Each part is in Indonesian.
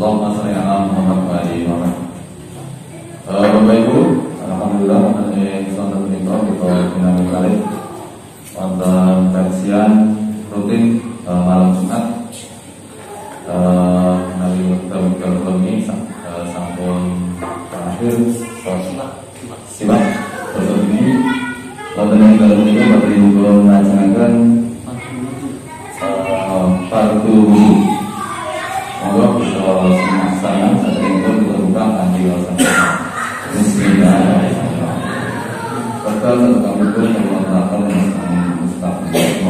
Allahumma shalli ala Muhammad wa ali Muhammad. Bapak Ibu, alhamdulillah selamat menikah kita dinamik kali pada kajian rutin malam Jumat. Dari tahun ini sampun terakhir simak besok ini pada yang dalam ini Bapak Ibu melaksanakan fardu wudu. Moga kita simak sayang saat ini kita buka anji wasan. Bismillahirrahmanirrahim. Bakal satu kami pun Allah Taala yang mustaqim.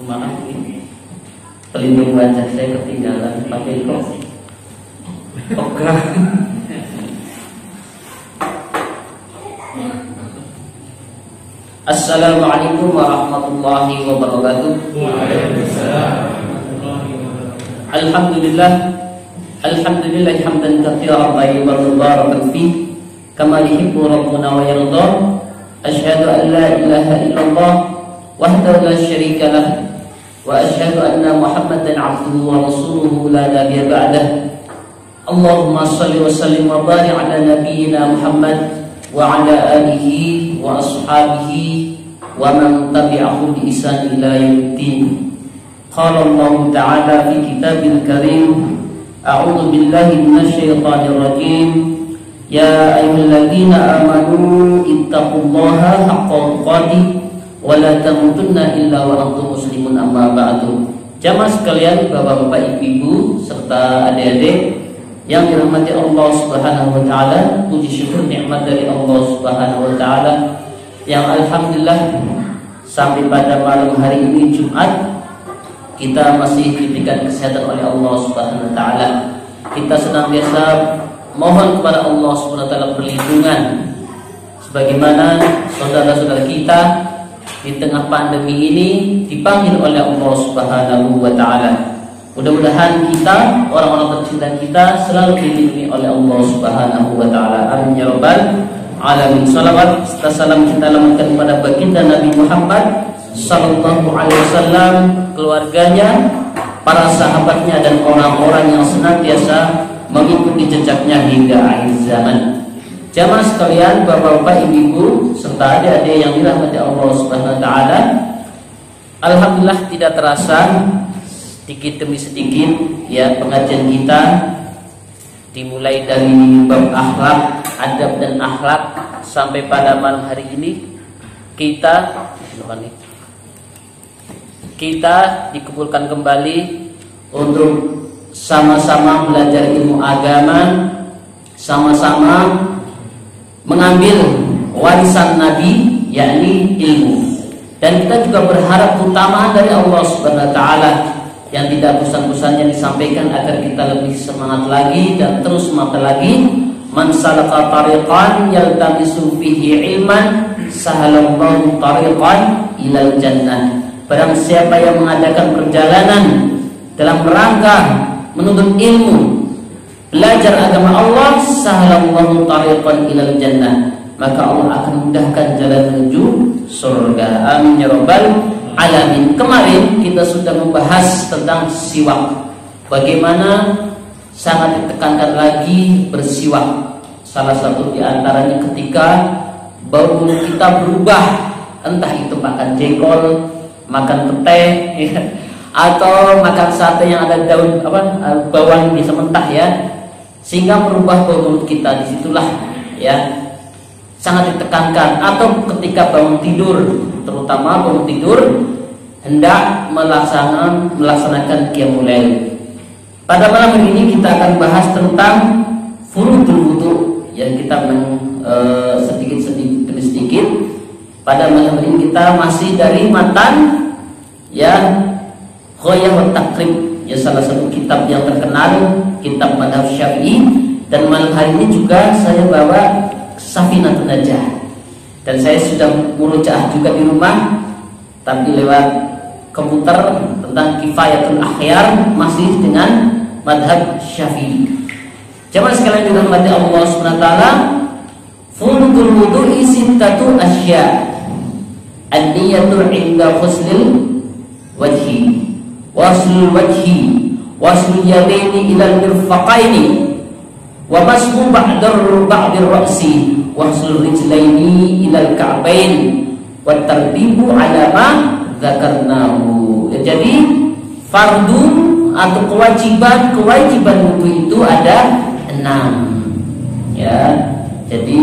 Maaf ini pelindung wajah saya ketinggalan pakai kok. Oke. Assalamualaikum warahmatullahi wabarakatuh. Alhamdulillah hamdan katsiran tayyiban mubarakan fi kama yuhibbu rabbuna wa yarda. Asyhadu an la ilaha illallah wahdahu la syarika lah wa asyhadu anna Muhammadan abduhu wa rasuluhu la nabiyya ba'dah. Allahumma shalli wa sallim wa barik ala nabiyyina Muhammad wa ala alihi wa ashabihi wa man tabi'ahum bi ihsan ila yaumiddin. Qala Allah ta'ala fi kitabil karim, a'udzu billahi minasy syaithanir rajim. Ya ayyuhalladzina amanu ittaqullaha haqqa tuqatih wala tamutunna illa wa antum muslimun, amma ba'du. Jamaah sekalian, bapak-bapak, ibu-ibu serta adik-adik yang dirahmati Allah Subhanahu wa taala, puji syukur nikmat dari Allah Subhanahu wa taala yang alhamdulillah sampai pada malam hari ini Jumat kita masih diberikan kesehatan oleh Allah Subhanahu wa taala. Kita senantiasa mohon kepada Allah Subhanahu wa taala perlindungan sebagaimana saudara-saudara kita di tengah pandemi ini dipanggil oleh Allah Subhanahu wa taala. Mudah-mudahan kita, orang-orang tercinta kita, selalu dilindungi oleh Allah Subhanahu wa taala. Amin ya rabbal alamin. Salawat serta salam kita alamatkan kepada baginda Nabi Muhammad sallallahu alaihi wasallam, keluarganya, para sahabatnya dan orang-orang yang senantiasa mengikuti jejaknya hingga akhir zaman. Jamaah sekalian, bapak-bapak, ibu-ibu serta adik-adik yang dirahmati Allah Subhanahu wa taala, alhamdulillah tidak terasa sedikit demi sedikit ya pengajian kita dimulai dari bab akhlak, adab dan akhlak sampai pada malam hari ini kita dikumpulkan kembali untuk sama-sama belajar ilmu agama, sama-sama mengambil warisan Nabi, yakni ilmu. Dan kita juga berharap keutamaan dari Allah Subhanahu wa taala yang tidak bosan-bosannya disampaikan agar kita lebih semangat lagi dan terus semangat lagi. Man salaka tariqan yaltamisu fihi ilman sahalallahu tariqan ilal jannah. Barang siapa yang mengadakan perjalanan dalam rangka menuntut ilmu, belajar agama Allah, sahalallahu tariqan ilal jannah, maka Allah akan mudahkan jalan menuju surga. Amin ya rabbal alamin. Kemarin kita sudah membahas tentang siwak, bagaimana sangat ditekankan lagi bersiwak. Salah satu di antaranya ketika bau mulut kita berubah, entah itu makan jengkol, makan pete, ya, atau makan sate yang ada daun bawang biasa mentah ya, sehingga merubah bau mulut kita. Disitulah ya sangat ditekankan. Atau ketika bangun tidur, terutama bangun tidur hendak melaksanakan qiyamul lail. Pada malam hari ini kita akan bahas tentang furudul wudu yang kita sedikit demi sedikit. Pada malam hari ini kita masih dari matan ya Ghayah wa Taqrib, ya salah satu kitab yang terkenal, kitab Madhab Syafi'i Dan malam hari ini juga saya bawa Safinatun Najah. Dan saya sudah murojaah juga di rumah, tapi lewat komputer tentang Kifayatul Akhyar masih dengan madhab Syafi'i. Jamaah sekalian dirahmati Allah Subhanahu wa taala, furudul wudu'i sittatu asya. An-niyatu 'inda ghuslil wajhi, waslul wajhi, waslul yadaini ilal mirfaqaini, wa mashu ba'dir ra'si, waslul rijlaini ilal ka'bain, wa tartibu 'ala ma dzakarnahu. Jadi fardu atau kewajiban wudu itu ada 6. Ya. Jadi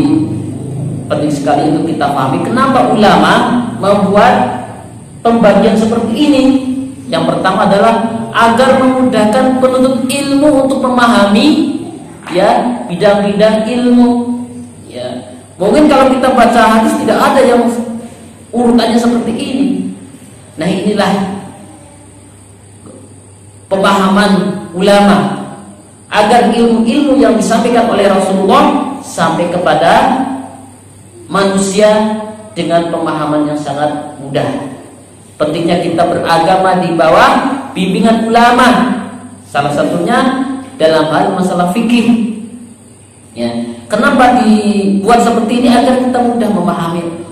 penting sekali untuk kita pahami kenapa ulama membuat pembagian seperti ini. Yang pertama adalah agar memudahkan penuntut ilmu untuk memahami ya bidang-bidang ilmu. Ya, mungkin kalau kita baca hadis tidak ada yang urutannya seperti ini. Nah, inilah pemahaman ulama agar ilmu-ilmu yang disampaikan oleh Rasulullah sampai kepada manusia dengan pemahaman yang sangat mudah. Pentingnya kita beragama di bawah bimbingan ulama. Salah satunya dalam hal masalah fikih. Ya, kenapa dibuat seperti ini? Agar kita mudah memahami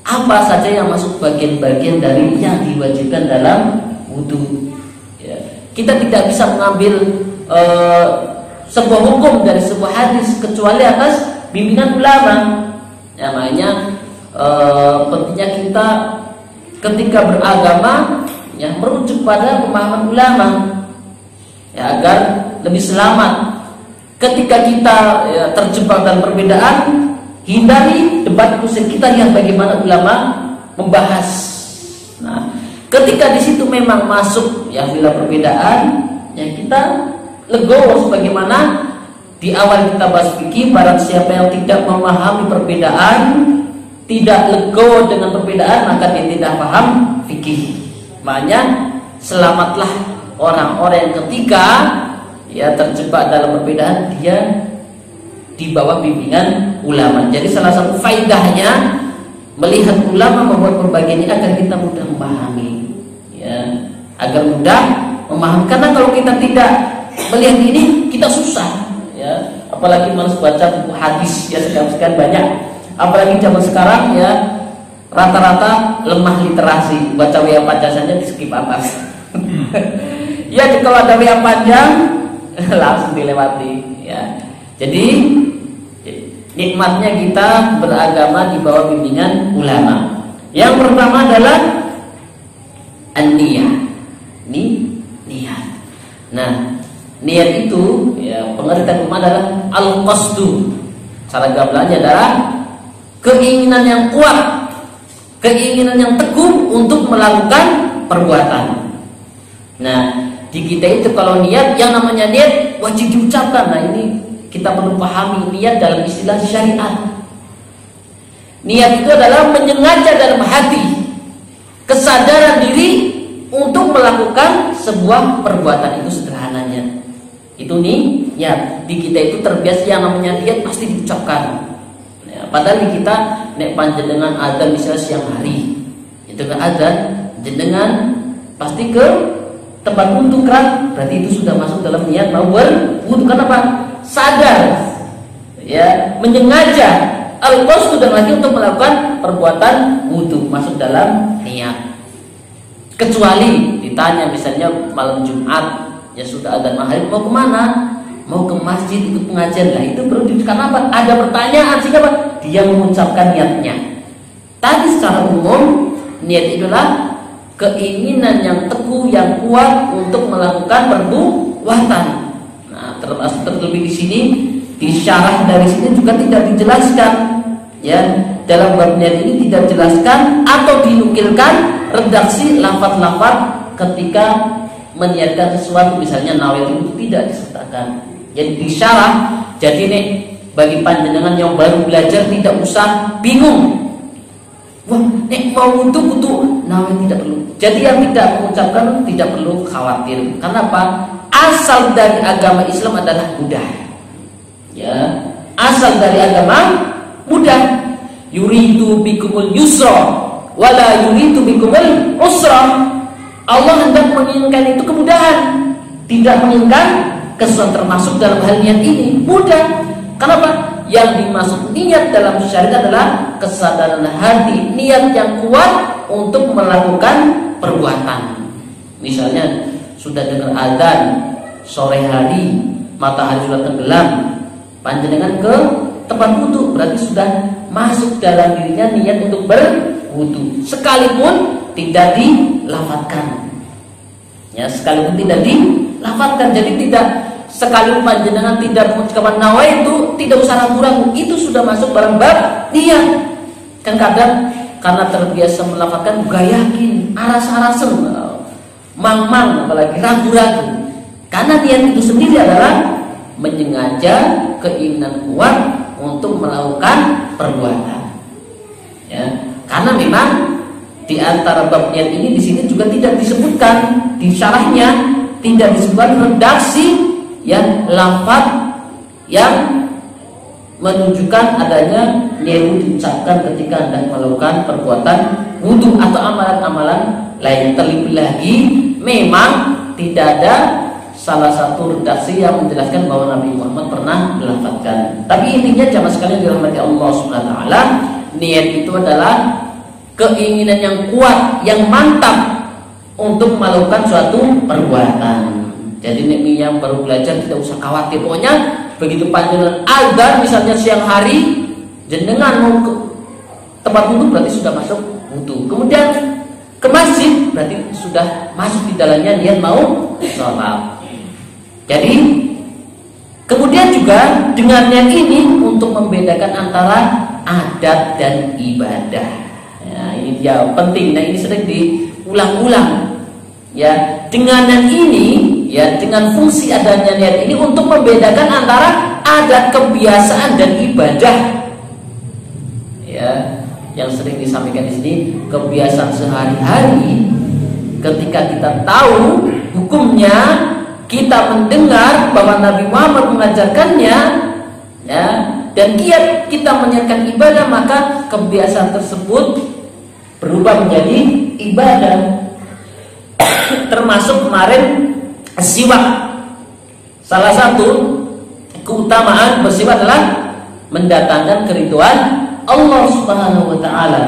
apa saja yang masuk bagian-bagian dari yang diwajibkan dalam wudu. Ya, kita tidak bisa mengambil sebuah hukum dari sebuah hadis kecuali atas bimbingan ulama. Ya, makanya pentingnya kita ketika beragama ya merujuk pada pemahaman ulama ya, agar lebih selamat. Ketika kita ya, terjebak dalam perbedaan, hindari debat kusir. Kita lihat bagaimana ulama membahas. Nah, ketika di situ memang masuk ya bila perbedaan, ya kita legowo sebagaimana di awal kita bahas fikih. Barang siapa yang tidak memahami perbedaan, tidak legowo dengan perbedaan, maka dia tidak paham fikih. Makanya selamatlah orang-orang yang ketika ya terjebak dalam perbedaan, dia di bawah bimbingan ulama. Jadi salah satu faedahnya melihat ulama membuat pembagian ini agar kita mudah memahami, ya, agar mudah memahami. Karena kalau kita tidak melihat ini, kita susah, ya. Apalagi malas baca buku hadis, ya sekarang banyak. Apalagi zaman sekarang, ya rata-rata lemah literasi, baca WA panjang saja di skip atas. Ya kalau ada WA panjang langsung dilewati, ya. Jadi nikmatnya kita beragama di bawah bimbingan ulama. Yang pertama adalah an-niyah. Niat. Nah, niat itu ya pengertian umum adalah al-qasdu. Cara gamelannya adalah keinginan yang kuat, keinginan yang teguh untuk melakukan perbuatan. Nah, di kita itu kalau niat, yang namanya niat wajib diucapkan. Nah, ini kita perlu pahami niat dalam istilah syariat. Niat itu adalah menyengaja dalam hati, kesadaran diri untuk melakukan sebuah perbuatan. Itu sederhananya. Itu niat. Di kita itu terbiasa yang namanya niat pasti diucapkan. Ya, padahal di kita nek panjenengan adzan misalnya siang hari, itu kan adzan jenengan pasti ke tempat wudhu kan, berarti itu sudah masuk dalam niat mau berwudhu. Kenapa? Sadar, ya, menyengaja al-qasd sudah lagi untuk melakukan perbuatan wudhu, masuk dalam niat. Kecuali ditanya misalnya malam Jumat, ya sudah adzan maghrib, mau kemana? Mau ke masjid ikut pengajian. Lah itu perlu dikatakan apa? Ada pertanyaan sehingga apa? Dia mengucapkan niatnya. Tadi secara umum niat itulah keinginan yang teguh, yang kuat untuk melakukan perbuatan. Nah, terlebih di sini di syarah dari sini juga tidak dijelaskan, ya, dalam bab niat ini tidak dijelaskan atau dinukilkan redaksi lafaz-lafaz ketika meniatkan sesuatu, misalnya nawaitu itu tidak disertakan. Jadi di syarah, jadi nih bagi panjenengan yang baru belajar tidak usah bingung. Wah, mau wudu butuh nawaitu, tidak perlu. Jadi yang tidak mengucapkan tidak perlu khawatir. Karena apa? Asal dari agama Islam adalah mudah. Ya, asal dari agama mudah. Yuridu bikumul yusra wala yuridu bikumul usra. Allah hendak menginginkan itu kemudahan, tidak menginginkan kesulitan, termasuk dalam hal niat ini mudah. Kenapa? Yang dimaksud niat dalam syariat adalah kesadaran hati, niat yang kuat untuk melakukan perbuatan. Misalnya sudah dengar azan sore hari, matahari sudah tenggelam, panjenengan ke tempat wudu, berarti sudah masuk dalam dirinya niat untuk berwudu, sekalipun tidak dilafadzkan. Ya, sekalipun tidak dilafadzkan, jadi tidak sekalipun panjenengan tidak mengucapkan nawa itu tidak usah ragu-ragu, itu sudah masuk dalam bab niat. Kan kadang karena terbiasa melafadzkan gak yakin, aras-arasen, mang-mang, apalagi ragu-ragu. Karena niat itu sendiri adalah menyengaja keinginan kuat untuk melakukan perbuatan. Ya, karena memang di antara bab niat ini di sini juga tidak disebutkan di syarahnya, tidak disebutkan redaksi yang lafaz yang menunjukkan adanya niat diucapkan ketika hendak melakukan perbuatan wudu atau amalan-amalan lain. Terlebih lagi memang tidak ada salah satu redaksi yang menjelaskan bahwa Nabi Muhammad pernah melafazkan. Tapi intinya jamaah sekalian dirahmati Allah Subhanahu wa taala, niat itu adalah keinginan yang kuat, yang mantap untuk melakukan suatu perbuatan. Jadi nek yang baru belajar tidak usah khawatir. Pokoknya begitu panjenengan azan misalnya siang hari, jenengan mau ke tempat wudu berarti sudah masuk wudu. Kemudian ke masjid berarti sudah masuk di dalamnya niat mau sholat. Jadi kemudian juga dengan niat ini untuk membedakan antara adat dan ibadah. Ya, ini dia penting. Nah, ini sering diulang-ulang. Ya, dengan niat ini, ya, dengan fungsi adanya niat ini untuk membedakan antara adat, kebiasaan dan ibadah. Ya, yang sering disampaikan di sini kebiasaan sehari-hari. Ketika kita tahu hukumnya, kita mendengar bahwa Nabi Muhammad mengajarkannya, ya, dan giat kita menyiapkan ibadah, maka kebiasaan tersebut berubah menjadi ibadah. Termasuk kemarin siwak. Salah satu keutamaan bersiwak adalah mendatangkan keridhaan Allah Subhanahu wa taala.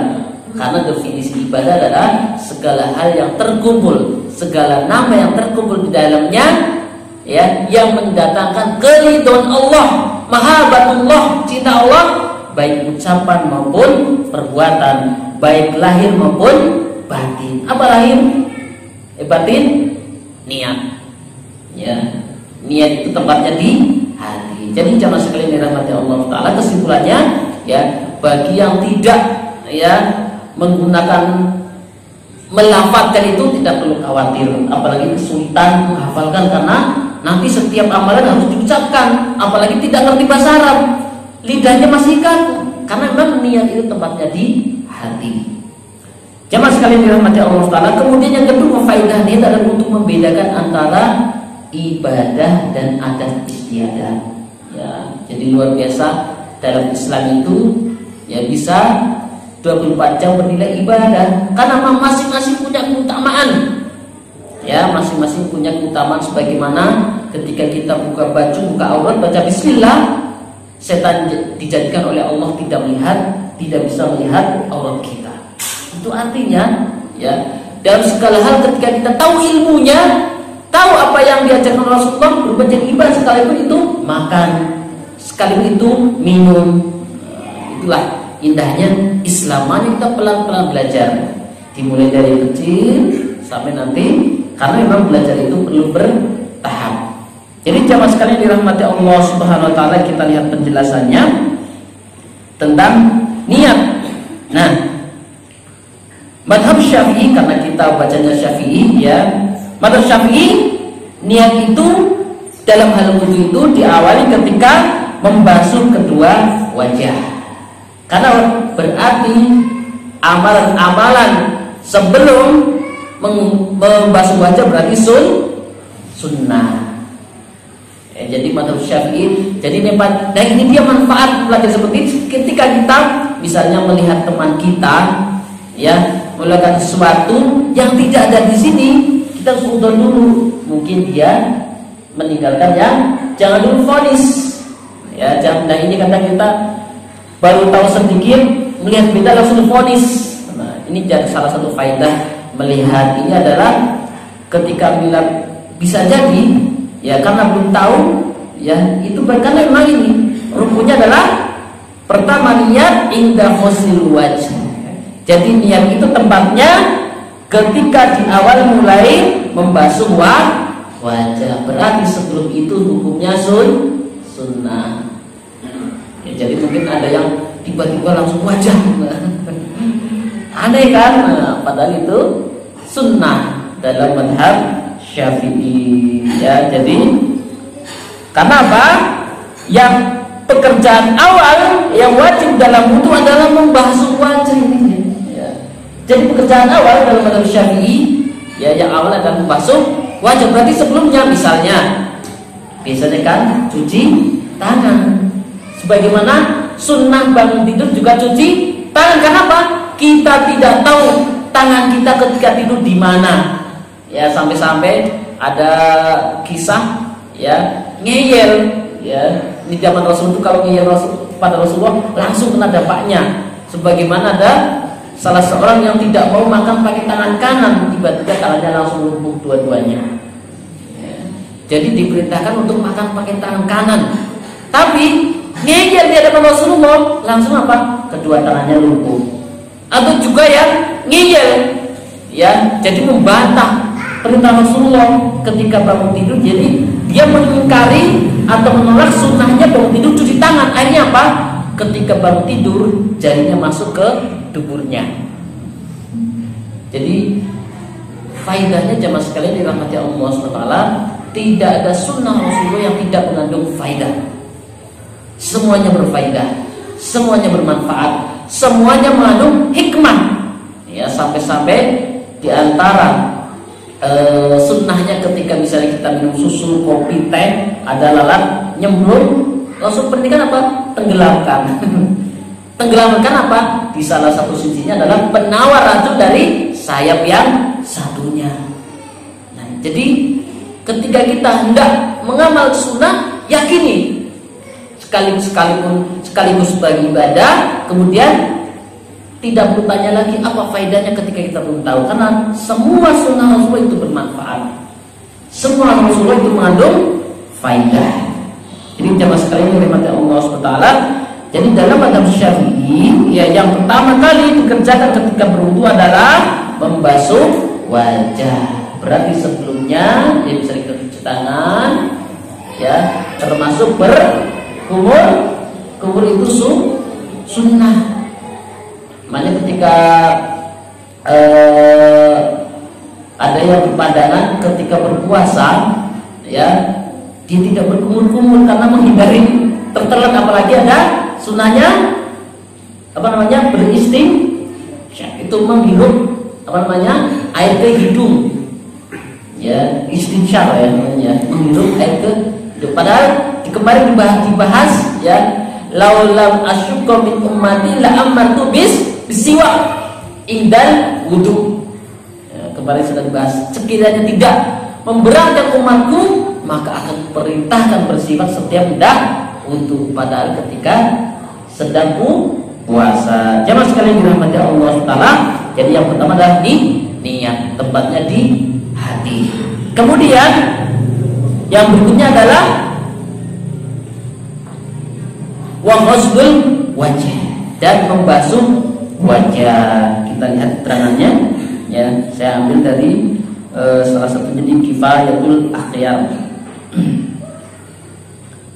Karena definisi ibadah adalah segala hal yang terkumpul, segala nama yang terkumpul di dalamnya, ya, yang mendatangkan keridhaan Allah, mahabbatullah, cinta Allah, baik ucapan maupun perbuatan, baik lahir maupun batin. Apa lahir? Batin? Niat. Ya, niat itu tempatnya di hati. Jadi jamaah sekalian dirahmati Allah taala, kesimpulannya, ya, bagi yang tidak, ya, menggunakan melafadzkan itu tidak perlu khawatir, apalagi kesulitan menghafalkan, karena nanti setiap amalan harus diucapkan, apalagi tidak ngerti bahasa Arab, lidahnya masih kaku, karena memang niat itu tempatnya di hati. Jamaah sekalian dirahmati Allah taala. Kemudian yang kedua, faedah niat adalah untuk membedakan antara ibadah dan adat istiadat. Ya, jadi luar biasa dalam Islam itu, ya, bisa 24 jam bernilai ibadah, karena masing-masing punya keutamaan. Ya, masing-masing punya keutamaan, sebagaimana ketika kita buka baju, buka aurat, baca bismillah, setan dijadikan oleh Allah tidak melihat, tidak bisa melihat aurat kita. Itu artinya, ya, dalam segala hal ketika kita tahu ilmunya, tahu apa yang diajarkan Rasulullah, berubah jadi ibadah, sekalipun itu makan, sekalipun itu minum. Itulah indahnya Islam. Mari kita pelan-pelan belajar, dimulai dari kecil sampai nanti, karena memang belajar itu perlu bertahap. Jadi jamaah sekalian dirahmati Allah Subhanahu wa taala, kita lihat penjelasannya tentang niat. Nah, madhab Syafi'i, karena kita bacanya Syafi'i, ya, madhab Syafi'i, niat itu dalam hal wudu itu diawali ketika membasuh kedua wajah. Karena berarti amalan-amalan sebelum membasuh wajah berarti sunnah. Jadi madhab Syafi'i. Jadi dan ini dia manfaat belajar seperti ini. Ketika kita misalnya melihat teman kita ya melakukan sesuatu yang tidak ada di sini, kita sudah dulu. Mungkin dia meninggalkan yang jangan dulu vonis. Ya, jangan. Nah ini kata kita baru tahu sedikit melihat beda langsung vonis. Nah ini jadi salah satu faedah melihat ini adalah ketika bilang bisa jadi ya karena belum tahu ya itu karena memang ini rukunnya adalah pertama niat indah husnul wajh. Jadi niat itu tempatnya ketika di awal mulai membasuh wajah. Berarti sebelum itu hukumnya sunnah. Ya, jadi mungkin ada yang tiba-tiba langsung wajah. Aneh kan? Nah, padahal itu sunnah dalam madhab Syafi'i. Ya, jadi karena apa? Yang pekerjaan awal yang wajib dalam wudu adalah membasuh wajah ini. Ya. Jadi pekerjaan awal dalam madhab Syafi'i ya yang awal adalah membasuh wajah. Berarti sebelumnya misalnya biasanya kan cuci tangan. Sebagaimana sunnah bangun tidur juga cuci tangan. Kenapa? Kita tidak tahu tangan kita ketika tidur di mana. Ya sampai-sampai ada kisah ya ngeyel ya di zaman Rasul itu kalau ngeyel pada Rasulullah langsung kena dampaknya. Sebagaimana ada salah seorang yang tidak mau makan pakai tangan kanan, tiba-tiba tangannya langsung lumpuh dua-duanya. Ya. Jadi diperintahkan untuk makan pakai tangan kanan. Tapi ngeyel di hadapan Rasulullah langsung apa? Kedua tangannya lumpuh. Atau juga yang ngeyel ya jadi membantah perintah Rasulullah ketika bangun tidur. Jadi dia mengingkari atau menolak sunnahnya bangun tidur cuci tangan. Akhirnya apa? Ketika bangun tidur jarinya masuk ke duburnya. Jadi faedahnya jamaah sekalian dirahmati Allah SWT, tidak ada sunnah Rasulullah yang tidak mengandung faedah. Semuanya berfaedah, semuanya bermanfaat, semuanya mengandung hikmah. Ya sampai-sampai di antara sunnahnya ketika misalnya kita minum susu, kopi, teh, ada lalat nyemplung, langsung pentingkan apa? Tenggelamkan. Tenggelamkan apa? Di salah satu sisinya adalah penawar racun dari sayap yang satunya. Nah, jadi ketika kita hendak mengamal sunnah, yakini sekaligus sebagai ibadah, kemudian tidak bertanya lagi apa faedahnya ketika kita belum tahu, karena semua sunnah Rasulullah itu bermanfaat, semua Rasulullah itu mengandung faedah. Jadi jamaah sekalian yang dirahmati Allah SWT, jadi dalam madhab Syafi'i ya yang pertama kali dikerjakan ketika berwudu adalah membasuh wajah. Berarti sebelumnya ya bisa cuci tangan ya, termasuk berkumur itu sunnah. Makanya ketika ada yang berpandangan ketika berpuasa ya dia tidak berkumur-kumur karena menghindari tertelan, apalagi ada sunnahnya apa namanya itu menghirup apa namanya air ke hidung ya, istinsyar ya namanya, menghirup air ke hidung. Padahal kemarin dibahas ya laulam asyukka min ummati la amartu bisiwak indal wudu. Ya, kemarin sudah dibahas, sekiranya tidak memberatkan umatku maka akan perintahkan bersiwak setiap hendak wudu, padahal ketika sedang puasa. Jamaah sekalian dirahmati Allah Taala, jadi yang pertama adalah niat, tempatnya di hati. Kemudian yang berikutnya adalah wa ghusl wajh, dan membasuh wajah. Kita lihat keterangannya ya, saya ambil dari salah satunya di Kifayatul Akhyar.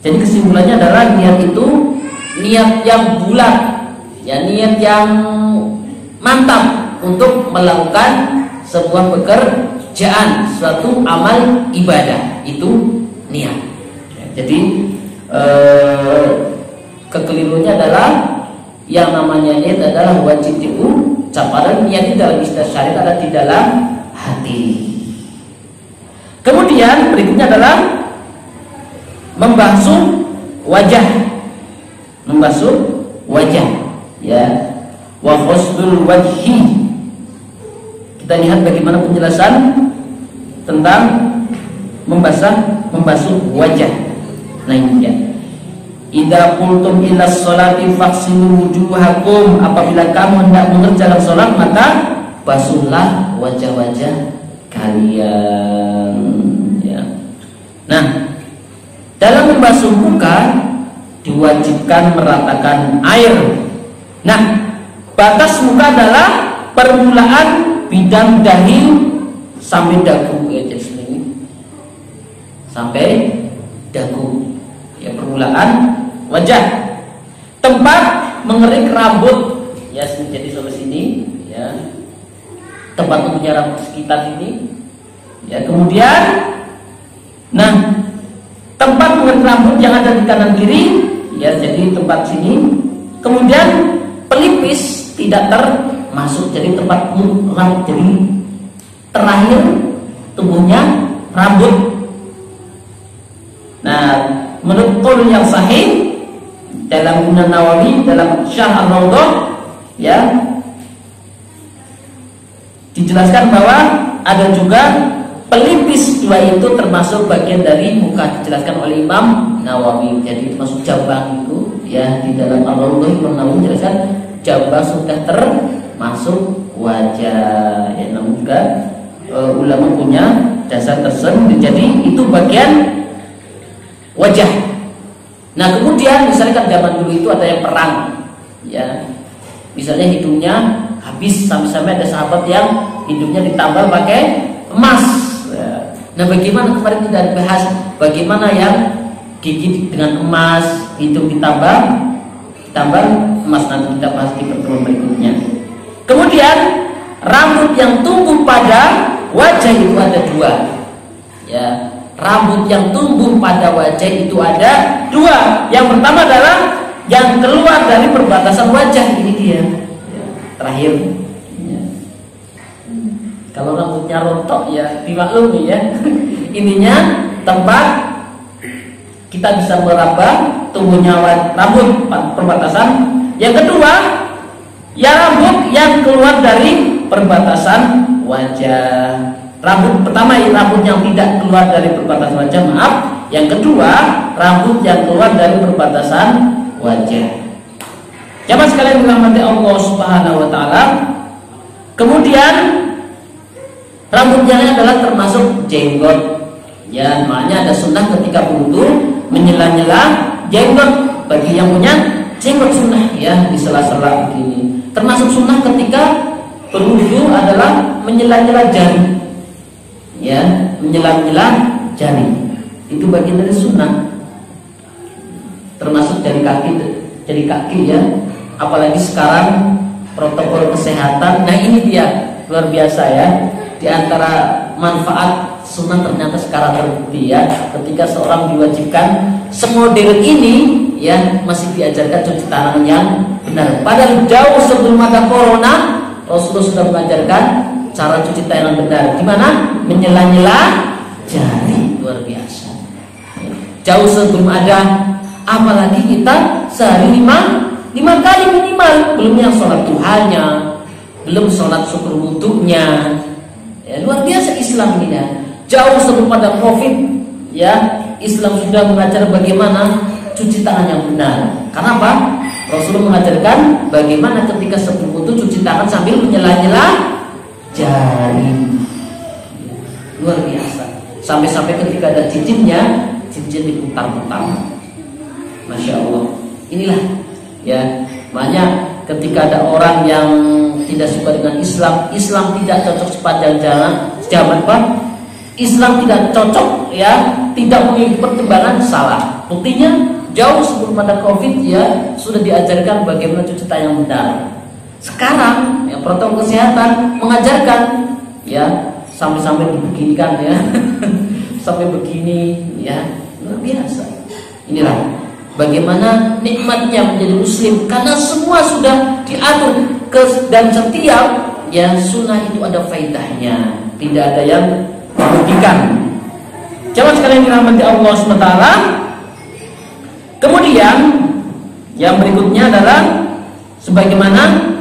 Jadi kesimpulannya adalah niat itu niat yang bulat ya, niat yang mantap untuk melakukan sebuah pekerjaan, suatu amal ibadah, itu niat ya. Jadi kekeliruannya adalah yang namanya niat adalah wajib diucap, padahal niat itu dalam istilah syariat ada di dalam hati. Kemudian berikutnya adalah membasuh wajah, ya. Wa ghusl wajhi. Kita lihat bagaimana penjelasan tentang membasuh wajah. Nah ini ya. Idza qultum ila sholati faghsilu wujuhakum, apabila kamu hendak mengerjakan salat maka basuhlah wajah-wajah kalian, ya. Nah, dalam membasuh muka diwajibkan meratakan air. Nah, batas muka adalah permulaan bidang dahi sampai dagu, ya, jadi sini sampai dagu, ya, permulaan wajah. Tempat mengerik rambut, ya, jadi sampai sini, ya, tempat tumbuhnya rambut sekitar ini, ya. Kemudian, nah, tempat mengerik rambut yang ada di kanan kiri, ya, jadi tempat sini. Kemudian pelipis tidak termasuk, jadi tempat rambut, jadi terakhir tumbuhnya rambut. Nah, menurut qaul yang sahih dalam Imam Nawawi dalam Syarh Ar-Raudhah, ya, dijelaskan bahwa ada juga pelipis dua itu termasuk bagian dari muka, dijelaskan oleh Imam Nawawi. Jadi termasuk jambang itu, ya, di dalam Ar-Raudhah Imam Nawawi menjelaskan jambang sudah termasuk wajah, ya. Namun juga ulama punya dasar tersendiri. Jadi itu bagian wajah. Nah, kemudian misalnya kan zaman dulu itu ada yang perang, ya. Misalnya hidungnya habis, sampai-sampai ada sahabat yang hidungnya ditambal pakai emas, ya. Nah, bagaimana kemarin tidak dibahas bagaimana yang gigi dengan emas, hidung ditambal emas, nanti kita bahas di pertemuan berikutnya. Kemudian rambut yang tumbuh pada wajah itu ada dua, ya. Rambut yang tumbuh pada wajah itu ada dua. Yang pertama adalah yang keluar dari perbatasan wajah, ini dia, ya, terakhir, ya. Kalau rambutnya rontok, ya, dimaklumi, ya. Ininya tempat kita bisa meraba tumbuhnya rambut perbatasan. Yang kedua, ya, rambut yang keluar dari perbatasan wajah. Rambut pertama, rambut yang tidak keluar dari perbatasan wajah, maaf. Yang kedua, rambut yang keluar dari perbatasan wajah. Jamaah sekalian dirahmati Allah Subhanahu wa taala. Kemudian rambut yang lain adalah termasuk jenggot, ya. Makanya ada sunnah ketika berwudu menyela-nyela jenggot bagi yang punya jenggot, sunnah, ya, di sela-sela begini. Termasuk sunnah ketika berwudu adalah menyela-nyela jari, ya, menyela-nyela jari. Itu bagian dari sunnah. Termasuk dari kaki, ya. Apalagi sekarang protokol kesehatan. Nah, ini dia luar biasa, ya. Di antara manfaat sunnah ternyata sekarang terbukti, ya. Ketika seorang diwajibkan semodern ini, ya, masih diajarkan cuci tangan yang benar. Padahal jauh sebelum ada corona, Rasulullah sudah mengajarkan cara cuci tangan yang benar. Gimana? Menyela-nyela jari, luar biasa. Jauh sebelum ada, apalagi kita sehari lima kali minimal. Belum yang sholat duhanya, belum sholat syukur wudunya, ya, luar biasa Islam ini, ya. Jauh sebelum pada COVID, ya, Islam sudah mengajar bagaimana cuci tangan yang benar. Karena apa? Rasulullah mengajarkan bagaimana ketika sebelum wudu cuci tangan sambil menyela-nyela jari, luar biasa. Sampai-sampai ketika ada cincin diputar-putar, masya Allah. Inilah, ya, makanya ketika ada orang yang tidak suka dengan Islam tidak cocok sepanjang zaman, Pak. Islam tidak cocok, ya, tidak mengikuti perkembangan, salah. Buktinya jauh sebelum ada COVID, ya, sudah diajarkan bagaimana cuci tangan yang benar. Sekarang, ya, protokol kesehatan mengajarkan, ya, sampai dibeginikan, ya. Sampai begini, ya, luar biasa. Inilah bagaimana nikmatnya menjadi muslim, karena semua sudah diatur dan setiap, ya, sunnah itu ada faedahnya, tidak ada yang merugikan. Jamaah sekalian dirahmati Allah SWT, Yang berikutnya adalah sebagaimana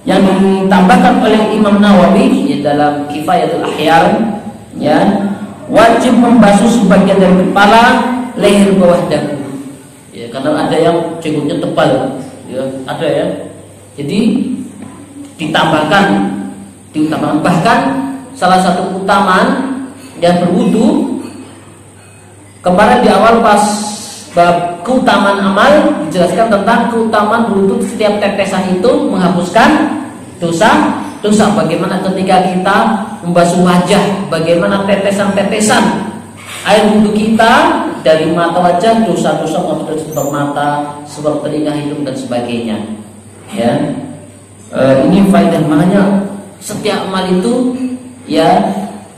yang ditambahkan oleh Imam Nawawi ya, dalam Kifayatul Ahyar, ya, wajib membasuh sebagian dari kepala, leher, bawah dagu. Ya, karena ada yang jenggotnya tebal, ya, ada ya. Jadi diutamakan. Bahkan salah satu keutamaan yang berwudu, kemarin di awal pas bab keutamaan amal dijelaskan tentang keutamaan berwudu. Setiap tetesan itu menghapuskan dosa. Bagaimana ketika kita membasuh wajah, bagaimana tetesan-tetesan air wudu kita dari mata wajah, dosa-dosa mengatur sebab mata, sebab telinga, hidung dan sebagainya. Ya, ini faedah. Makanya setiap amal itu, ya,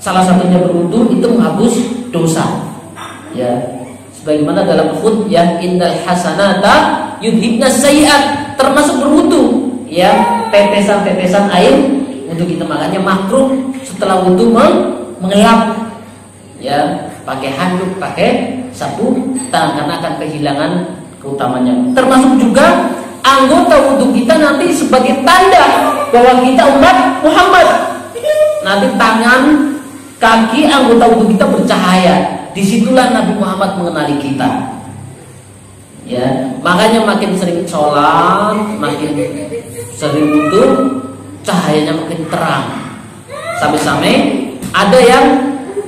salah satunya berwudu itu menghapus dosa. Ya, sebagaimana dalam khut, ya, innal hasanata yudhibnas sayyi'at, termasuk berwudu, ya, tetesan-tetesan air wudu kita. Makanya makruh setelah wudu mengelap, ya, pakai handuk, pakai sapu tangan, karena akan kehilangan keutamanya. Termasuk juga anggota wudu kita nanti sebagai tanda bahwa kita umat Muhammad. Nanti tangan, kaki, anggota wudu kita bercahaya. Disitulah Nabi Muhammad mengenali kita. Ya, makanya makin sering sholat, makin sering wudu, cahayanya makin terang. Sampai-sampai ada yang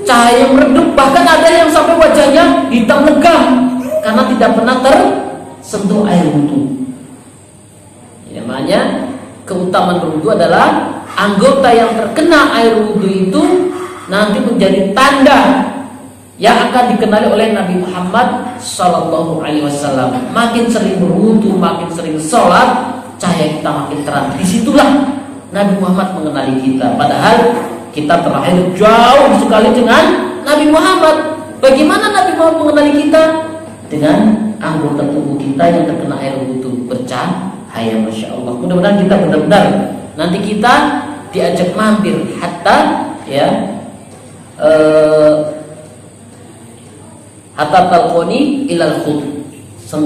cahaya meredup, bahkan ada yang sampai wajahnya hitam legam karena tidak pernah tersentuh air wudu. Ya, makanya keutamaan berwudu adalah anggota yang terkena air wudu itu nanti menjadi tanda yang akan dikenali oleh Nabi Muhammad Sallallahu Alaihi Wasallam. Makin sering berwudu, makin sering sholat, cahaya kita makin terang. Disitulah Nabi Muhammad mengenali kita. Padahal kita terlahir jauh sekali dengan Nabi Muhammad. Bagaimana Nabi Muhammad mengenali kita? Dengan anggota tubuh kita yang terkena air wudu bercahaya, masya Allah. Mudah-mudahan kita benar-benar nanti kita diajak mampir hatta, ya, hatta talqoni ilal khut,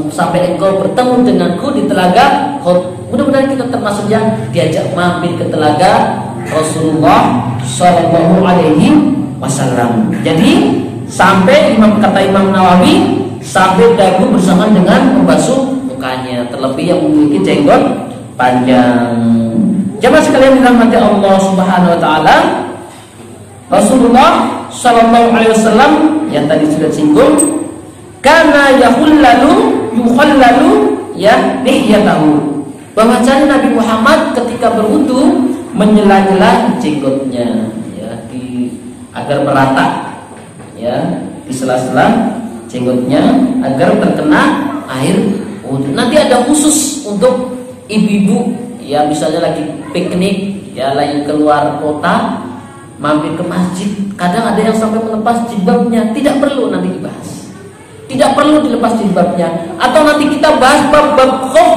sampai engkau bertemu denganku di telaga khut. Mudah-mudahan kita termasuk yang diajak mampir ke telaga Rasulullah Sallallahu Alaihi Wasallam. Jadi sampai kata Imam Nawawi, sampai dagu bersama dengan membasuh mukanya, terlebih yang memiliki jenggot panjang. Jamaah sekalian dirahmati Allah Subhanahu Wa Taala, Rasulullah Sallallahu Alaihi Wasallam yang tadi sudah singgung, karena yukhallalu ya lihyatahu, bahwasanya Nabi Muhammad ketika berwudu menyela-nyela jenggotnya, ya, agar merata, ya, di sela-sela jenggotnya agar terkena air wudu. Nanti ada khusus untuk ibu-ibu, ya, misalnya lagi piknik, ya, lagi keluar kota, mampir ke masjid, kadang ada yang sampai melepas jilbabnya. Tidak perlu nanti dibahas, tidak perlu dilepas jilbabnya. Atau nanti kita bahas bab-bab khuf,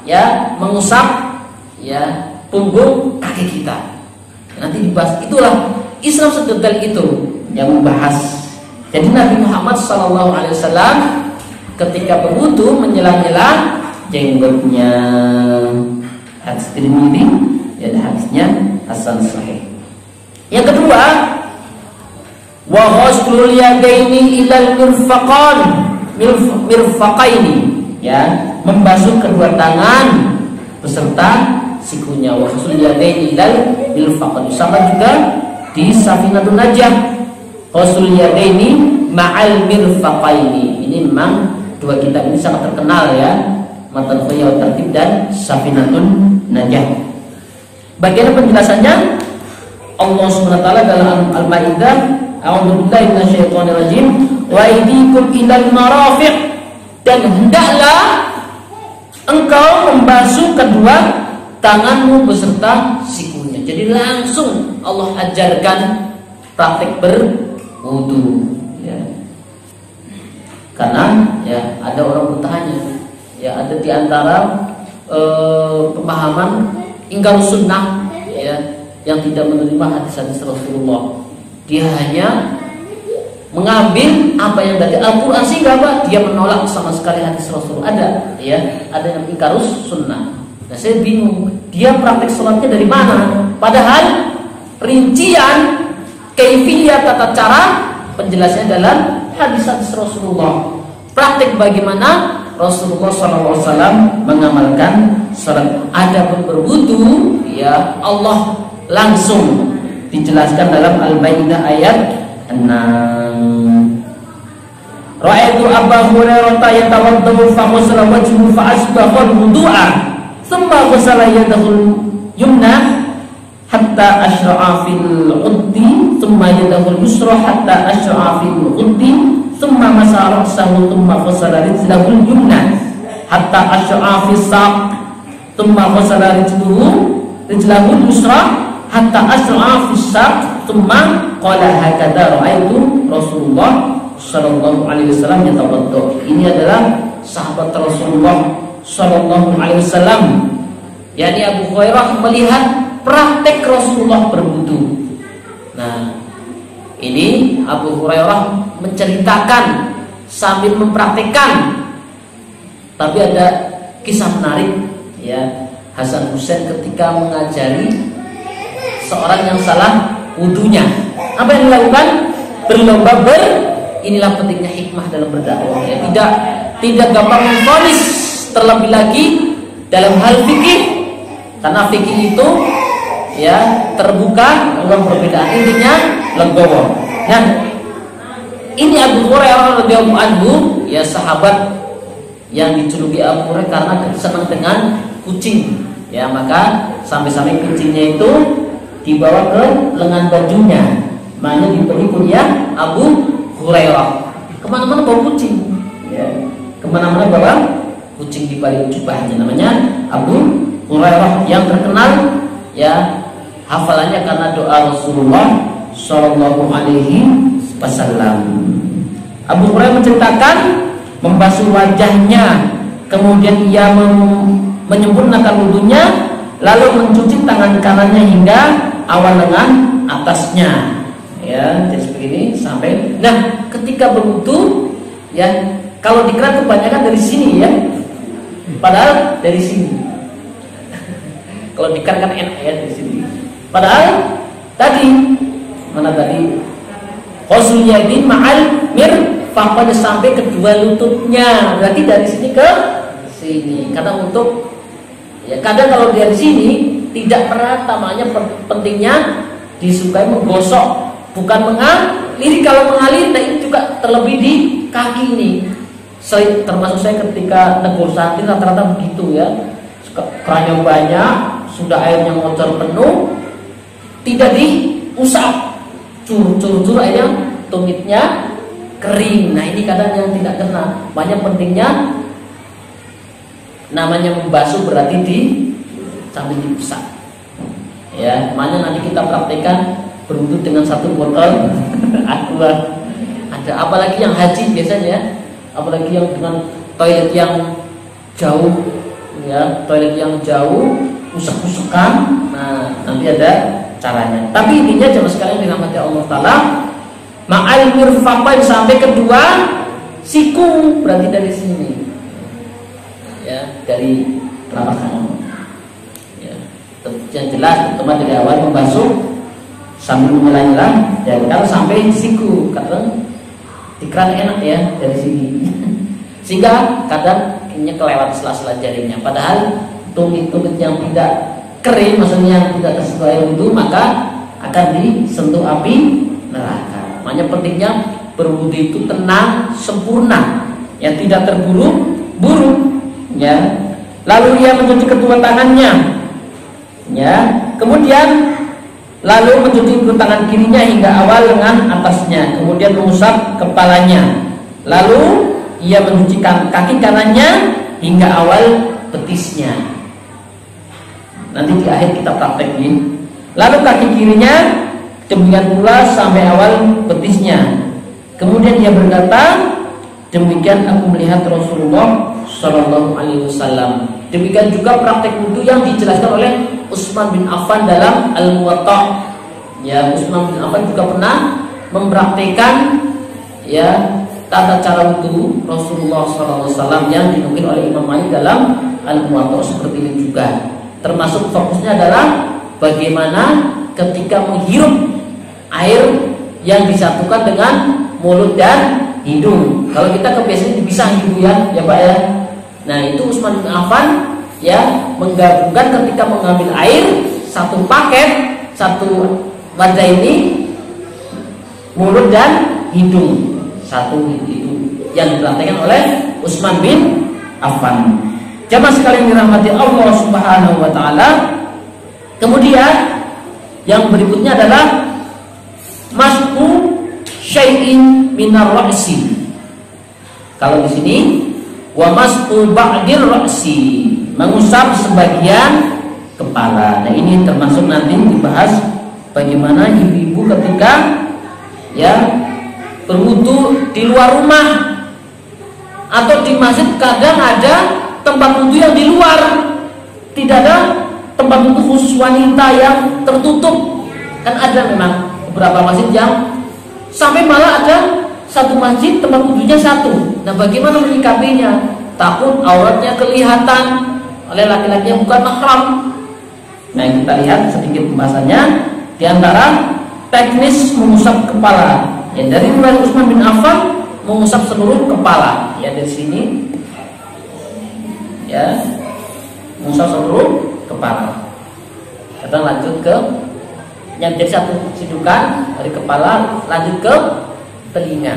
ya, mengusap, ya, punggung kaki kita, nanti dibahas. Itulah Islam sedetail itu yang membahas. Jadi Nabi Muhammad SAW ketika berwudu menyela-nyela jenggotnya. Hadis Tirmidzi, ya, hadisnya hasan sahih. Yang kedua, wa ghuslul yadaini ilal mirfaqaini, ya, membasuh kedua tangan beserta sikunya. Wa ghuslul yadaini ilal mirfaqaini, sama juga di Safinatun Najah, ghuslul yadaini ma'al mirfaqaini. Ini memang dua kitab ini sangat terkenal, ya, Matan Khuyat Tertib dan Safinatun Najah. Bagian penjelasannya Allah SWT dalam Al-Maidah, a'udzubillahi minasyaitonirrajim, wa aydikum ilal marafiq, dan hendaklah engkau membasuh kedua tanganmu beserta sikunya. Jadi langsung Allah ajarkan praktik berwudu, ya. Karena, ya, ada orang bertanya, ya, ada di antara pemahaman ingkar sunnah, ya, yang tidak menerima hadis-hadis Rasulullah. Dia hanya mengambil apa yang dari Al-Quran, sehingga apa? Dia menolak sama sekali hadis Rasul. Ada yang ingkarus sunnah. Nah, saya bingung, dia praktek sholatnya dari mana? Padahal rincian kaifiyah tata cara penjelasannya dalam hadis-hadis Rasulullah. Praktek bagaimana Rasulullah SAW mengamalkan sholat. Ada berwudu, ya Allah langsung dijelaskan dalam Al-Baidah ayat 6. Ra'aitu Abu Hurairah yatawaddahu fa ghusala wajhahu fa asbagha al-wudu'a thumma ghusala yadahu yumna hatta ashra'a fil 'uddi thumma yadahu yusra hatta ashra'a fil 'uddi thumma masaha ra'sahu thumma ghusala rijlahu yumna hatta ashra'a fis saq thumma ghusala rijlahu yusra hatta ashra'a fis saq thumma qala hakadha ra'aitu Rasulullah sallallahu alaihi wasallam yatawaddo. Ini adalah sahabat Rasulullah sallallahu alaihi wasallam, yakni Abu Hurairah melihat praktek Rasulullah berwudu. Nah, ini Abu Hurairah menceritakan sambil mempraktekkan. Tapi ada kisah menarik, ya. Hasan Husain ketika mengajari seorang yang salah wudunya, apa yang dilakukan? Berlomba inilah pentingnya hikmah dalam berdakwah, ya. Tidak gampang memvonis, terlebih lagi dalam hal fikih, karena fikih itu ya terbuka dalam perbedaan, intinya legowo. Nah, ini Abu Hurairah radhiyallahu anhu, ya, sahabat yang dijuluki Abu Hurairah karena senang dengan kucing, ya, maka sampai-sampai kucingnya itu dibawa ke lengan bajunya, makanya diberi kunyah Abu Hurairah. Kemana-mana bawa kucing, ya, kemana-mana bawa kucing di balik jubahnya. Namanya Abu Hurairah, yang terkenal, ya, hafalannya karena doa Rasulullah Shallallahu Alaihi Wasallam. Abu Hurairah menceritakan membasuh wajahnya, kemudian ia menyempurnakan wudunya, lalu mencuci tangan kanannya hingga awal lengan atasnya, ya, jadi begini sampai. Nah, ketika berwudu, ya, kalau dikira kebanyakan dari sini, ya, padahal dari sini. Kalau dikira kan enak, ya, dari sini. Padahal tadi mana tadi? Qasul yadin ma'al mirfaqad, sampai kedua lututnya. Berarti dari sini ke sini. Kadang untuk, ya, kadang kalau dari sini tidak merata, makanya pentingnya disukai menggosok, bukan mengalir. Kalau mengalir, nah ini juga terlebih di kaki ini. Termasuk saya ketika negur santri rata-rata begitu, ya. Kerannya banyak, sudah airnya ngocor penuh, tidak diusap, cur airnya, tumitnya kering. Nah, ini kadang yang tidak kena. Banyak pentingnya namanya membasuh, berarti di sambil diusap, ya. Makanya nanti kita praktekkan berwudu dengan satu botol aqua. Ada apalagi yang haji biasanya, ya, apalagi yang dengan toilet yang jauh, ya, toilet yang jauh, usek-usekan. Nah, nanti ada caranya. Tapi intinya jemaah sekalian dirahmati Allah Ta'ala, ma'al mirfaqain, sampai kedua siku, berarti dari sini, ya, dari telapak tangan, ya. Yang jelas teman dari awal membasuh sambil menyelah-nyelah, ya, kalau sampai siku, kadang dikira enak, ya, dari sini. Sehingga kadang ini kelewat sela-sela jarinya. Padahal tumit-tumit yang tidak kering, maksudnya yang tidak tersentuh air itu, maka akan disentuh api neraka. Makanya pentingnya berwudu itu tenang, sempurna, yang tidak terburu-buru, ya. Lalu ia mencuci kedua tangannya, ya. Kemudian lalu mencuci kedua tangan kirinya hingga awal lengan atasnya, kemudian mengusap kepalanya. Lalu ia mencuci kaki kanannya hingga awal betisnya. Nanti di akhir kita praktekin. Lalu kaki kirinya demikian pula sampai awal betisnya. Kemudian dia berkata, demikian aku melihat Rasulullah Shallallahu Alaihi Wasallam. Demikian juga praktek wudu yang dijelaskan oleh Utsman bin Affan dalam Al-Muwatta. Ya, Utsman bin Affan juga pernah mempraktekkan ya tata cara wudu Rasulullah SAW yang dinukil oleh Imam Malik dalam Al-Muwatta seperti ini juga. Termasuk fokusnya adalah bagaimana ketika menghirup air yang disatukan dengan mulut dan hidung. Kalau kita kebiasaan dipisah ibu ya Pak ya. Nah itu Utsman bin Affan ya menggabungkan ketika mengambil air satu paket, satu wadah ini mulut dan hidung, satu itu yang dipraktikkan oleh Utsman bin Affan. Jamaah sekalian dirahmati Allah Subhanahu wa taala. Kemudian yang berikutnya adalah masku syai'in minar ra'si. Kalau di sini wa masku ba'dir ra'si, mengusap sebagian kepala. Nah ini termasuk nanti dibahas bagaimana ibu-ibu ketika ya berwudu di luar rumah atau di masjid. Kadang ada tempat wudu yang di luar, tidak ada tempat wudu khusus wanita yang tertutup. Kan ada memang beberapa masjid yang sampai malah ada satu masjid tempat wudunya satu. Nah bagaimana menyikapinya? Takut auratnya kelihatan oleh laki-laki yang bukan mahram. Nah kita lihat sedikit pembahasannya. Di antara teknis mengusap kepala ya, dari mulai Utsman bin Affan mengusap seluruh kepala ya, dari sini ya mengusap seluruh kepala. Kita lanjut ke yang jadi satu sidukan dari kepala lanjut ke telinga.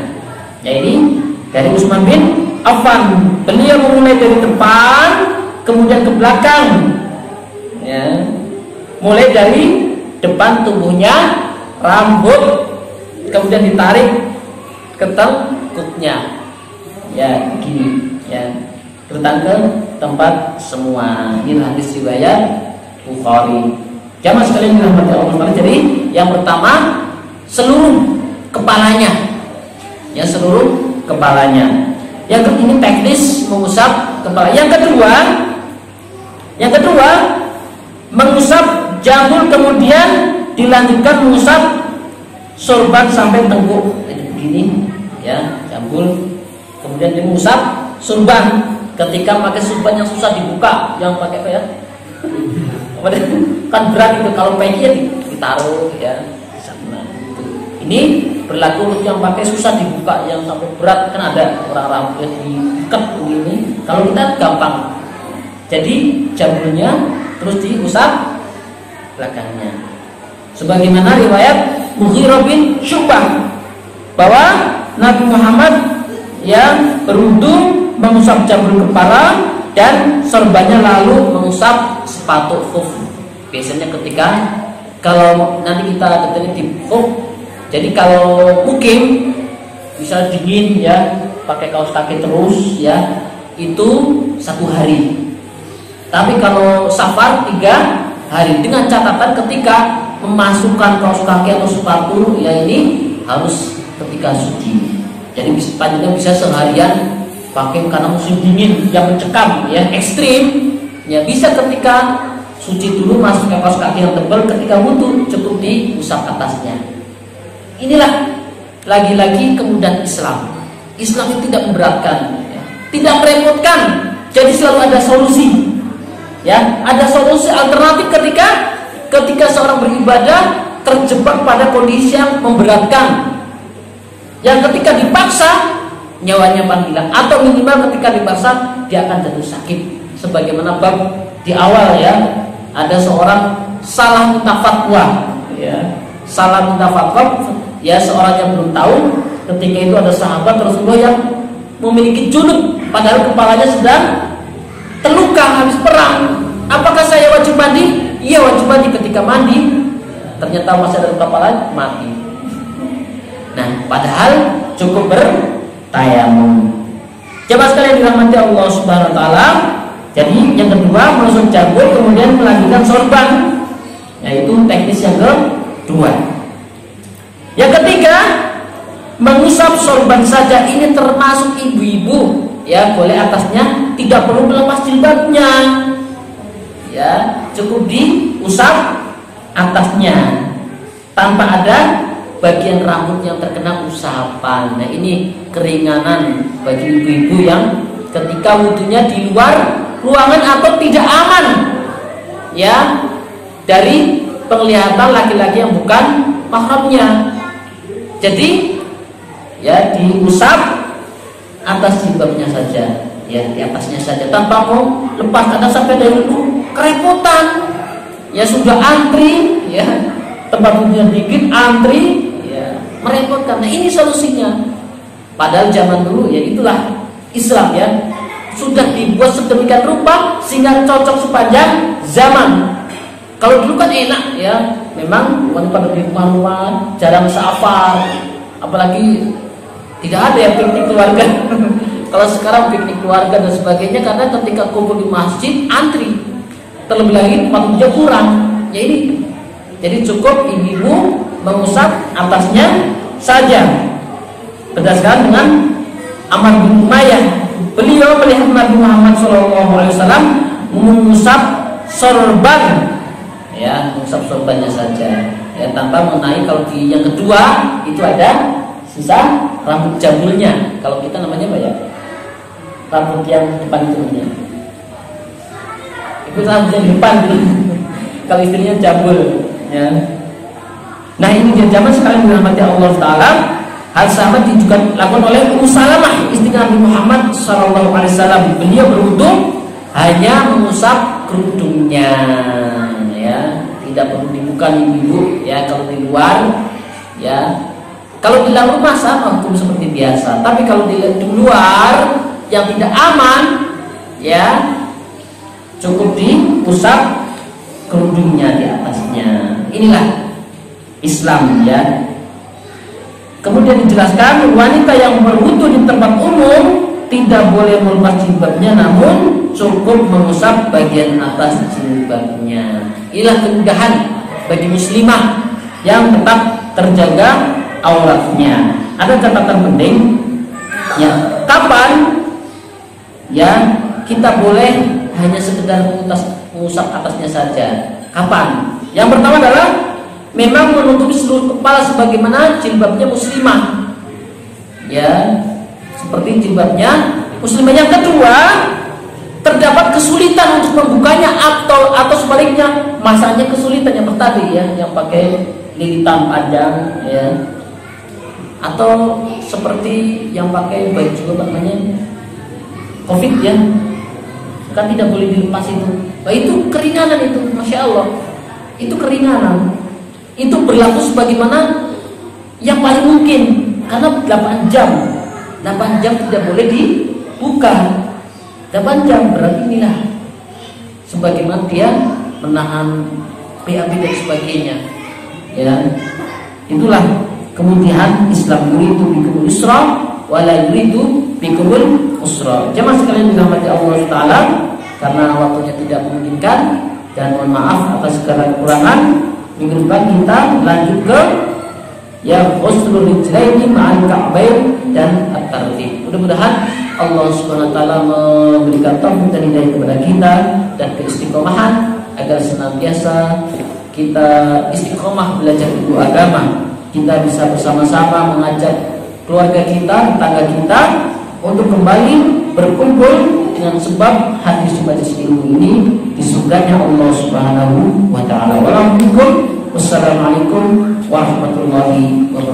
Ya ini dari Utsman bin Affan, beliau memulai dari depan kemudian ke belakang ya, mulai dari depan tubuhnya, rambut, kemudian ditarik ke tengkuknya ya begini ya, datang ke tempat semua. Ini hadis riwayat Bukhari. Jamaah sekalian dirahmati Allah. Jadi yang pertama seluruh kepalanya ya, seluruh kepalanya. Yang kedua ini teknis mengusap kepala. Yang kedua mengusap jambul, kemudian dilanjutkan mengusap sorban sampai tengkuk. Jadi begini ya, jambul, kemudian mengusap sorban. Ketika pakai sorban yang susah dibuka, yang pakai apa ya? Kan berat itu, kalau peci ditaruh ya. Ini berlaku untuk yang pakai susah dibuka, yang sampai berat, kan ada orang-orang yang diikat begini. Kalau kita gampang. Jadi jambulnya terus diusap belakangnya. Sebagaimana riwayat Mughirah bin Syu'bah bahwa Nabi Muhammad yang berwudu mengusap jambul kepala dan sorbannya lalu mengusap sepatu khuf. Biasanya ketika kalau nanti kita detailin di khuf, jadi kalau mukim bisa dingin ya, pakai kaos kaki terus ya, itu 1 hari. Tapi kalau safar 3 hari, dengan catatan ketika memasukkan kaos kaki atau sepatu ya ini harus ketika suci. Jadi sepanjangnya bisa seharian pakai karena musim dingin yang mencekam ya, ekstrim ya, bisa ketika suci dulu masukkan kaos kaki yang tebal, ketika wudu cukup diusap atasnya. Inilah lagi-lagi kemudahan Islam. Islam itu tidak memberatkan ya, tidak merepotkan, jadi selalu ada solusi. Ya, ada solusi alternatif ketika seorang beribadah terjebak pada kondisi yang memberatkan. Yang ketika dipaksa nyawanya panggilan, atau minimal ketika dipaksa dia akan jatuh sakit. Sebagaimana bab di awal ya, ada seorang salah minta fatwa ya, salah minta fatwa ya, seorang yang belum tahu. Ketika itu ada sahabat Rasulullah yang memiliki junub, padahal kepalanya sedang terluka habis perang. Apakah saya wajib mandi? Iya wajib mandi. Ketika mandi ternyata masih ada luka kepala, mati. Nah padahal cukup bertayamum. Jemaah sekalian dirahmati Allah Subhanahu wa taala. Jadi yang kedua mengusap jambul kemudian melanjutkan sorban, yaitu teknis yang kedua. Yang ketiga mengusap sorban saja, ini termasuk ibu-ibu ya, boleh atasnya, tidak perlu melepas jilbabnya ya, cukup diusap atasnya tanpa ada bagian rambut yang terkena usapan. Nah, ini keringanan bagi ibu-ibu yang ketika wudunya di luar ruangan atau tidak aman ya dari penglihatan laki-laki yang bukan mahramnya. Jadi ya diusap atas jilbabnya saja, ya di atasnya saja tanpa mau lepas, karena sampai dari dulu kerepotan. Ya sudah antri, ya tempat wudunya dikit antri, ya merepotkan. Nah, ini solusinya. Padahal zaman dulu ya itulah Islam ya, sudah dibuat sedemikian rupa sehingga cocok sepanjang zaman. Kalau dulu kan enak ya, memang pada di rumah-rumah jarang safar, apalagi tidak ada ya piknik keluarga. Kalau sekarang piknik keluarga dan sebagainya, karena ketika kumpul di masjid antri, terlebih lagi tempat wudhunya kurang. Ya ini, jadi cukup ibu-ibu mengusap atasnya saja. Berdasarkan dengan Amr bin Umayyah, beliau melihat Nabi Muhammad SAW mengusap sorban, ya mengusap sorbannya saja, ya tanpa mengenai. Kalau di yang kedua itu ada sisa rambut jambulnya. Kalau kita namanya apa ya? Rambut yang depan itu namanya. Itu rambut yang depan gitu. Kalau istrinya jambul, ya. Nah, ini di zaman sekarang dirahmati Allah Taala. Hal sama juga dilakukan oleh Ummu Salamah, istri Nabi Muhammad SAW. Beliau berwudu hanya mengusap kerudungnya, ya, tidak perlu dibuka ibu, ya. Kalau di luar, ya, kalau di dalam rumah sama hukum seperti biasa. Tapi kalau di luar yang tidak aman, ya, cukup diusap kerudungnya di atasnya. Inilah Islam, ya. Kemudian dijelaskan wanita yang berwudu di tempat umum tidak boleh melepas jilbabnya, namun cukup mengusap bagian atas jilbabnya. Inilah kemudahan bagi muslimah yang tetap terjaga auratnya. Ada catatan penting, ya, kapan ya kita boleh hanya sekedar mengusap atasnya saja. Kapan? Yang pertama adalah memang menutupi seluruh kepala sebagaimana jilbabnya muslimah, ya, seperti jilbabnya muslimah. Yang kedua, terdapat kesulitan untuk membukanya atau sebaliknya masanya kesulitan yang tadi, ya, yang pakai lilitan panjang, ya, atau seperti yang pakai baju apa namanya COVID, ya, kan tidak boleh dilepas itu. Nah, itu keringanan itu, masya Allah, itu keringanan. Itu berlaku sebagaimana yang paling mungkin, karena 8 jam tidak boleh dibuka. 8 jam berarti inilah sebagaimana dia menahan BAB dan sebagainya, ya. Itulah kemudian Islam yuridu bikumul yusra wala yuridu bikumul usra. Jemaah sekalian dirahmati Allah Taala, karena waktunya tidak memungkinkan dan mohon maaf atas segala kekurangan. Minggu depan kita lanjut ke ya ghuslul rijlaini ma'al ka'bain dan at-tartib. Mudah-mudahan Allah Subhanahu wa taala memberikan taufik dan hidayah kepada kita dan keistiqomahan agar senantiasa kita istiqomah belajar ilmu agama. Kita bisa bersama-sama mengajak keluarga kita, tetangga kita untuk kembali berkumpul dengan sebab hadis majelis ilmu ini di surganya Allah Subhanahu wa taala. Wassalamualaikum warahmatullahi wabarakatuh.